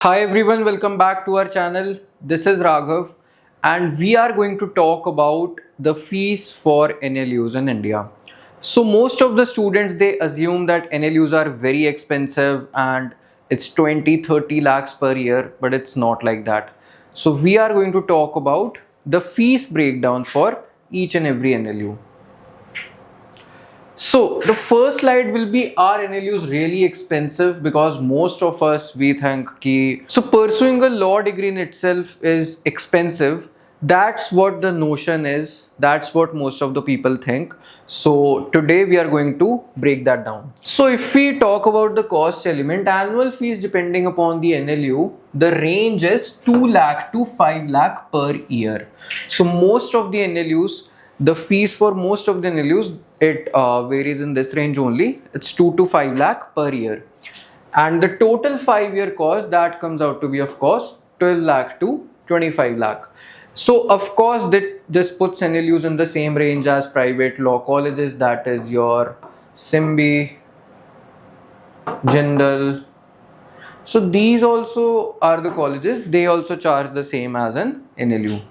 Hi everyone, welcome back to our channel. This is Raghav and we are going to talk about the fees for NLUs in India. So most of the students they assume that NLUs are very expensive and it's 20-30 lakhs per year, but it's not like that. So we are going to talk about the fees breakdown for each and every NLU. So the first slide will be, are NLUs really expensive? Because most of us we think ki so pursuing a law degree in itself is expensive. That's what the notion is. That's what most of the people think. So today we are going to break that down. So if we talk about the cost element, annual fees depending upon the NLU, the range is 2 lakh to 5 lakh per year. So most of the NLUs, the fees for most of the NLUs, it varies in this range only. It's 2 to 5 lakh per year. And the total 5-year cost that comes out to be, of course, 12 lakh to 25 lakh. So, of course, this puts NLUs in the same range as private law colleges. That is your Simbi, Jindal. So, these also are the colleges. They also charge the same as an NLU.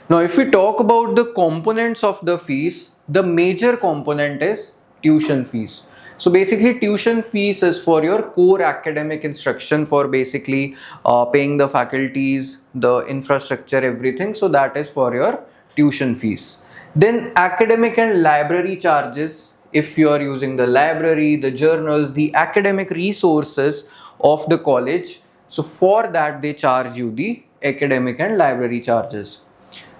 Now, if we talk about the components of the fees, the major component is tuition fees. So basically, tuition fees is for your core academic instruction, for basically paying the faculties, the infrastructure, everything. So that is for your tuition fees. Then academic and library charges, if you are using the library, the journals, the academic resources of the college. So for that, they charge you the academic and library charges.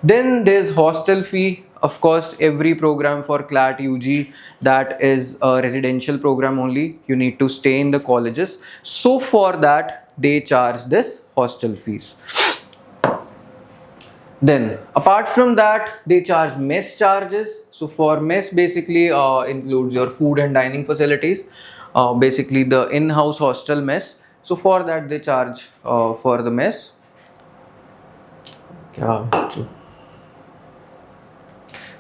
Then there's hostel fee. Of course, every program for CLAT UG, that is a residential program only. You need to stay in the colleges. So for that, they charge this hostel fees. Then apart from that, they charge mess charges. So for mess basically includes your food and dining facilities, basically the in-house hostel mess. So for that, they charge for the mess.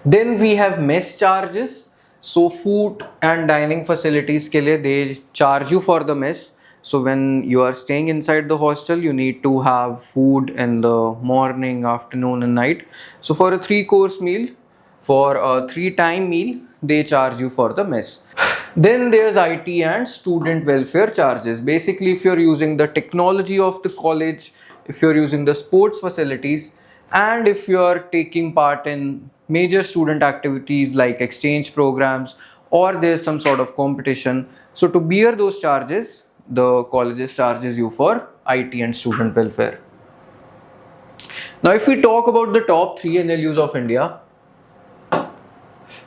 Then we have mess charges. So food and dining facilities ke liye they charge you for the mess. So when you are staying inside the hostel, you need to have food in the morning, afternoon and night. So for a 3-course meal, for a 3-time meal, they charge you for the mess. Then there's IT and student welfare charges. Basically, if you're using the technology of the college, if you're using the sports facilities, and if you're taking part in major student activities like exchange programs, or there's some sort of competition, so to bear those charges, the colleges charges you for IT and student welfare. Now if we talk about the top 3 NLUs of India,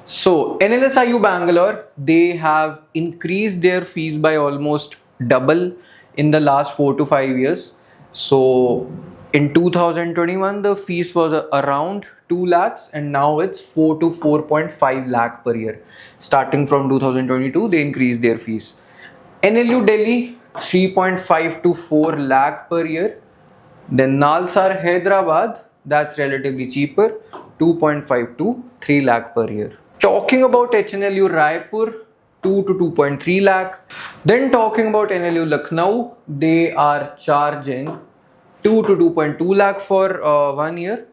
so NLSIU Bangalore, they have increased their fees by almost double in the last 4 to 5 years. So in 2021, the fees was around 2 lakhs and now it's 4 to 4.5 lakh per year. Starting from 2022, they increased their fees. NLU Delhi, 3.5 to 4 lakh per year. Then Nalsar Hyderabad, that's relatively cheaper, 2.5 to 3 lakh per year. Talking about HNLU Raipur, 2 to 2.3 lakh. Then talking about NLU Lucknow, they are charging 2 to 2.2 lakh for 1 year.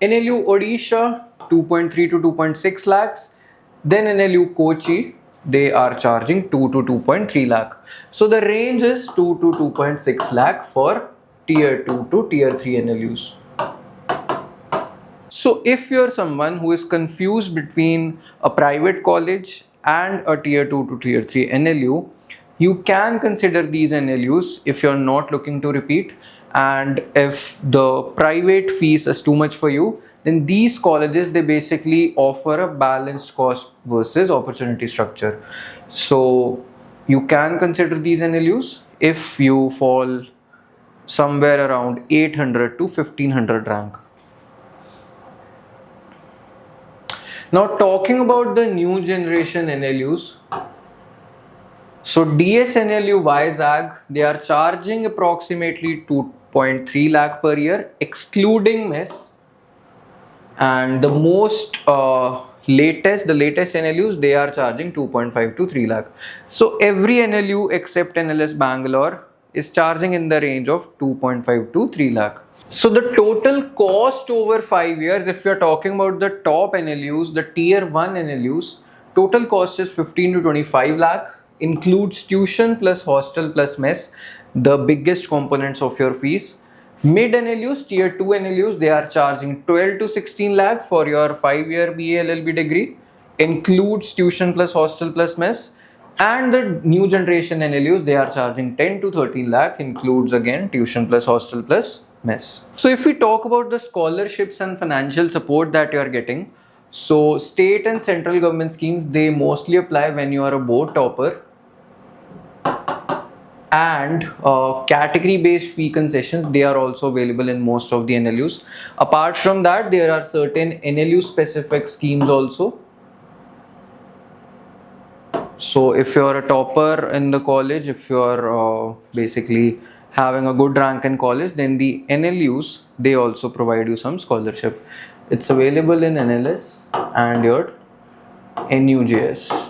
NLU Odisha, 2.3 to 2.6 lakhs. Then NLU Kochi, they are charging 2 to 2.3 lakh. So the range is 2 to 2.6 lakh for tier 2 to tier 3 NLUs. So if you're someone who is confused between a private college and a tier 2 to tier 3 NLU, you can consider these NLUs if you're not looking to repeat. And if the private fees is too much for you, then these colleges, they basically offer a balanced cost versus opportunity structure. So you can consider these NLUs if you fall somewhere around 800 to 1500 rank. Now talking about the new generation NLUs, so DSNLU Vizag, they are charging approximately 2.3 lakh per year, excluding mess. And the most the latest NLUs, they are charging 2.5 to 3 lakh. So every NLU except NLS Bangalore is charging in the range of 2.5 to 3 lakh. So the total cost over 5 years, if we are talking about the top NLUs, the tier 1 NLUs, total cost is 15 to 25 lakh, includes tuition plus hostel plus mess, the biggest components of your fees. Mid NLUs, tier 2 NLUs, they are charging 12 to 16 lakh for your 5-year BA LLB degree, includes tuition plus hostel plus mess. And the new generation NLUs, they are charging 10 to 13 lakh, includes again tuition plus hostel plus mess. So if we talk about the scholarships and financial support that you are getting, so state and central government schemes, they mostly apply when you are a board topper, and category based fee concessions, they are also available in most of the NLUs. Apart from that, there are certain NLU specific schemes also. So if you're a topper in the college, if you're basically having a good rank in college, then the NLUs, they also provide you some scholarship. It's available in NLS and your NUJS.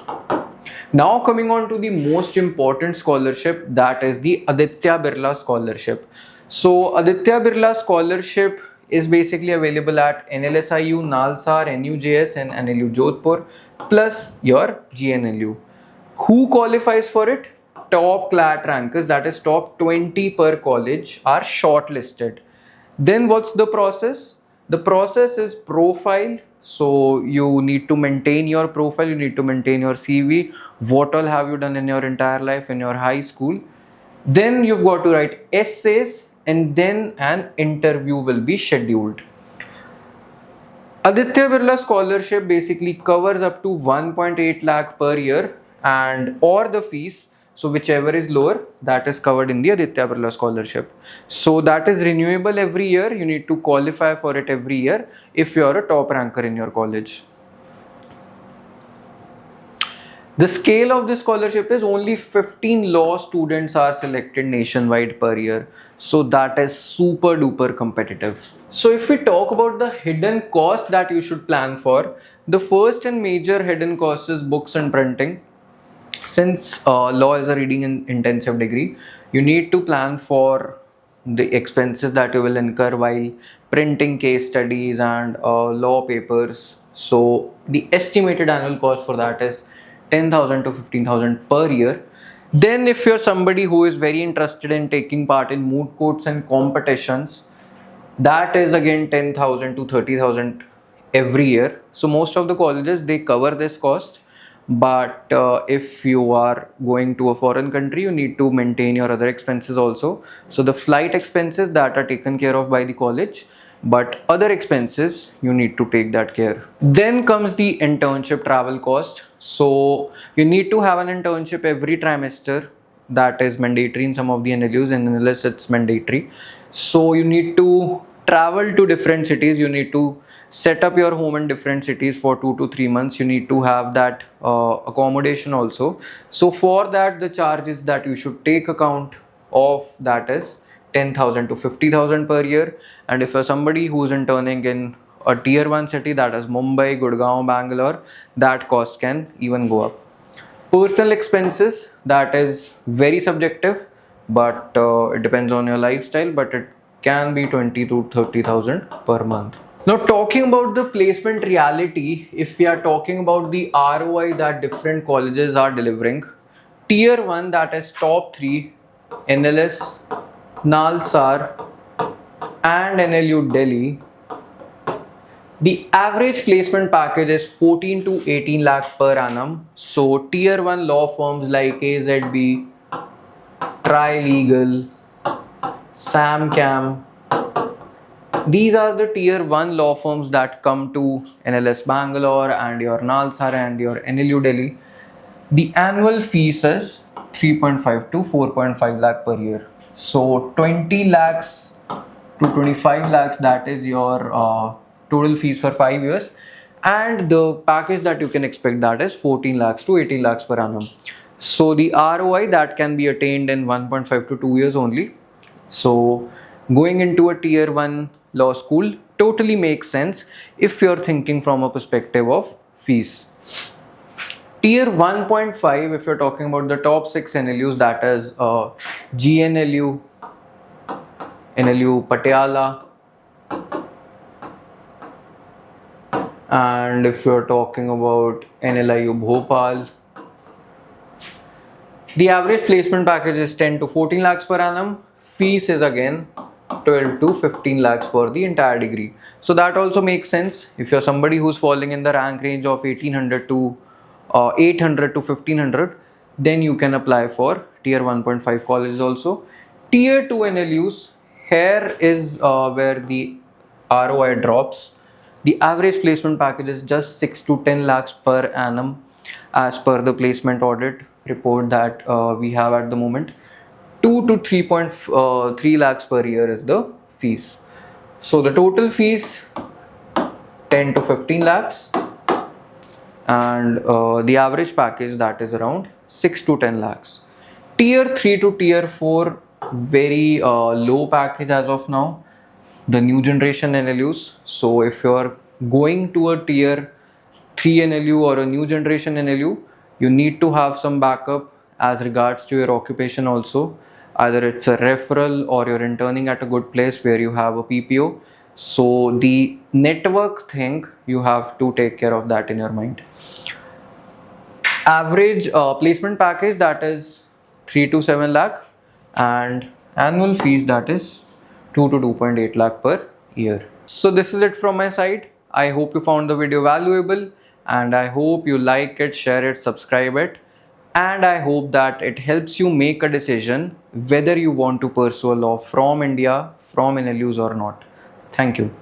Now coming on to the most important scholarship, that is the Aditya Birla Scholarship. So Aditya Birla Scholarship is basically available at NLSIU, Nalsar, NUJS and NLU Jodhpur plus your GNLU. Who qualifies for it? Top CLAT rankers, that is top 20 per college, are shortlisted. Then what's the process? The process is profile. So you need to maintain your profile, you need to maintain your CV, what all have you done in your entire life in your high school. Then you've got to write essays, and then an interview will be scheduled. Aditya Birla Scholarship basically covers up to 1.8 lakh per year, and or the fees, so whichever is lower, that is covered in the Aditya Birla Scholarship. So that is renewable every year. You need to qualify for it every year if you are a top ranker in your college. The scale of this scholarship is only 15 law students are selected nationwide per year. So that is super duper competitive. So if we talk about the hidden cost that you should plan for, the first and major hidden cost is books and printing. Since law is a reading intensive degree, you need to plan for the expenses that you will incur while printing case studies and law papers. So the estimated annual cost for that is 10,000 to 15,000 per year. Then if you're somebody who is very interested in taking part in moot courts and competitions, that is again 10,000 to 30,000 every year. So most of the colleges, they cover this cost. But if you are going to a foreign country, you need to maintain your other expenses also. So the flight expenses, that are taken care of by the college, but other expenses you need to take that care. Then comes the internship travel cost. So you need to have an internship every trimester. That is mandatory in some of the NLUs, and unless it's mandatory. So you need to travel to different cities. You need to set up your home in different cities for 2 to 3 months. You need to have that accommodation also. So for that, the charges that you should take account of, that is 10,000 to 50,000 per year. And if you're somebody who's interning in a tier 1 city, that is Mumbai, Gurgaon, Bangalore, that cost can even go up. Personal expenses, that is very subjective, but it depends on your lifestyle, but it can be 20 to 30,000 per month. Now talking about the placement reality, if we are talking about the ROI that different colleges are delivering, tier 1, that is top 3, NLS, Nalsar and NLU Delhi, the average placement package is 14 to 18 lakh per annum. So tier 1 law firms like AZB, Trilegal, SamCam, these are the tier 1 law firms that come to NLS Bangalore and your Nalsar and your NLU Delhi. The annual fees is 3.5 to 4.5 lakh per year. So 20 lakhs to 25 lakhs, that is your total fees for 5 years. And the package that you can expect, that is 14 lakhs to 18 lakhs per annum. So the ROI that can be attained in 1.5 to 2 years only. So going into a tier 1 law school totally makes sense if you're thinking from a perspective of fees. Tier 1.5, if you're talking about the top 6 NLUs, that is GNLU, NLU Patiala, and if you're talking about NLIU Bhopal, the average placement package is 10 to 14 lakhs per annum. Fees is again 12 to 15 lakhs for the entire degree. So that also makes sense. If you're somebody who's falling in the rank range of 1800 to 800 to 1500, then you can apply for tier 1.5 colleges also. Tier 2 NLUs, here is where the ROI drops. The average placement package is just 6 to 10 lakhs per annum as per the placement audit report that we have at the moment. 2 to 3.3 lakhs per year is the fees. So the total fees 10 to 15 lakhs, and the average package that is around 6 to 10 lakhs. Tier 3 to tier 4, very low package as of now, the new generation NLUs. So if you're going to a tier 3 NLU or a new generation NLU, you need to have some backup as regards to your occupation also. Either it's a referral or you're interning at a good place where you have a PPO. So the network thing, you have to take care of that in your mind. Average placement package, that is 3 to 7 lakh, and annual fees, that is 2 to 2.8 lakh per year. So this is it from my side. I hope you found the video valuable, and I hope you like it, share it, subscribe it, and I hope that it helps you make a decision whether you want to pursue a law from India, from NLUs or not. Thank you.